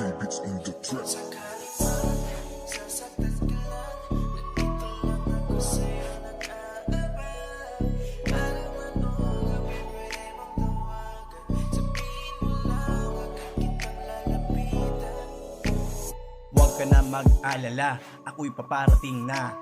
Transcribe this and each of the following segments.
K-Beats in the trap. Sakali man, sasaktan ka lang. Nandito lang ako sa'yo nag-aabang. Para man o gabi pwede mong tawagan. Sabihin mo lang agad kitang lalapitan. Huwag ka na mag-alala, ako'y paparating na.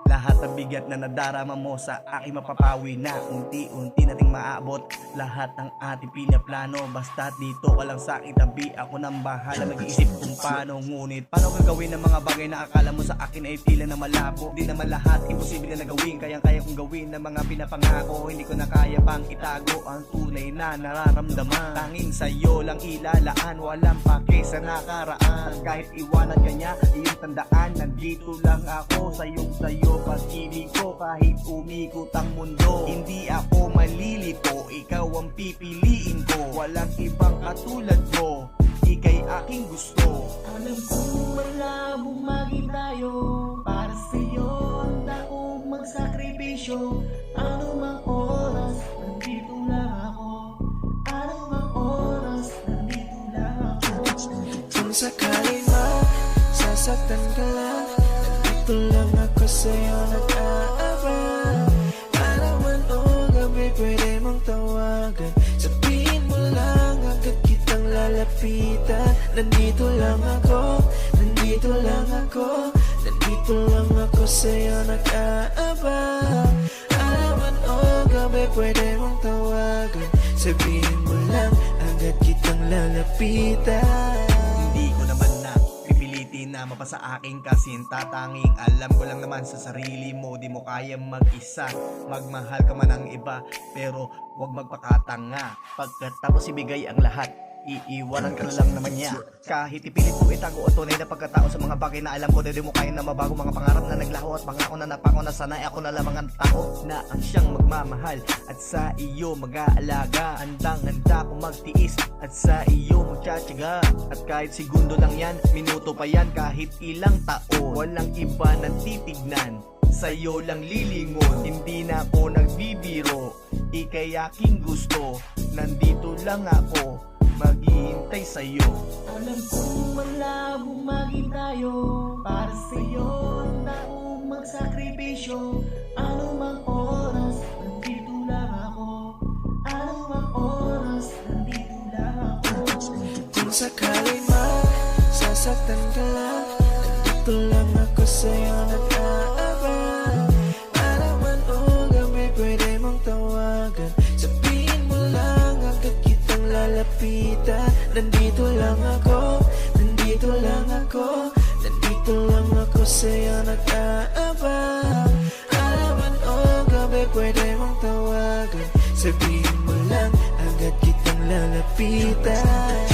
Lahat ng bigat na nadarama mo sa aking mapapawi na. Unti-unti nating maabot lahat ng ating pinaplano. Basta dito ka lang sa aking tabi, ako nang bahala mag-iisip kung paano. Ngunit paano gagawin ng mga bagay na akala mo sa akin ay tila na malabo. Di naman lahat imposible na nagawin, kayang-kaya kong gawin ng mga pinapangako. Hindi ko na kaya pang itago ang tunay na nararamdaman. Tanging sa'yo lang ilalaan, walang pake sa nakaraan. Kahit iwanan ka niya, iyong tandaan, nandito lang ako sa'yo pag-ibig ko. Kahit umikot ang mundo, hindi ako malilito, ikaw ang pipiliin ko. Walang ibang katulad mo, ika'y aking gusto. Alam kong malabong maging tayo. Para sa'yo handa kong magsakripisyo. Ano mang oras, nandito lang ako. Ano mang oras, nandito lang ako. Kung sakali man, sasaktan ka lang. Nandito lang ako sa'yo nag-aabang. Para man o gabi pwede mong tawagan. Sabihin mo lang agad kitang lalapitan. Nandito lang ako, nandito lang ako. Nandito lang ako sa'yo nag-aabang. Para man o gabi pwede mong tawagan. Sabihin mo lang agad kitang lalapitan. Hindi ko naman na pipilitin na mapasa aking kasinta. Tanging alam ko lang naman sa sarili mo, di mo kaya mag-isa. Magmahal ka man ng iba, pero wag magpakatanga. Pagkatapos ibigay ang lahat, iiwanan ka na lang naman niya. Kahit ipilit mo itago o tunay na pagkatao sa mga bagay na alam ko na di mo kaya na mabago. Mga pangarap na naglaho at pangako na napako na sanay ako na lamang ang tao na ang siyang magmamahal at sa iyo mag-aalaga. Handang-handa ko magtiis at sa iyo magtsatsaga. At kahit segundo lang yan, minuto pa yan, kahit ilang taon, walang iba nang titignan, sa'yo lang lilingon. Hindi na ako nagbibiro, ika'y aking gusto. Nandito lang ako, maghihintay sa'yo. Alam kong malabong maging tayo. Para sa'yo handa kong magsakripisyo. Ano mang oras, nandito lang ako. Ano mang oras, nandito lang ako. Kung sakali man, sasaktan ka lang. Nandito lang ako sa'yo nag-aabang. Para man o gabi pwede mong tawagan. Sabihin mo lang agad kitang lalapitan. Nandito lang ako, nandito lang ako. Nandito lang ako sa'yo nag-aabang. Para man o gabi pwede mong tawagan. Sabihin mo lang agad kitang lalapitan.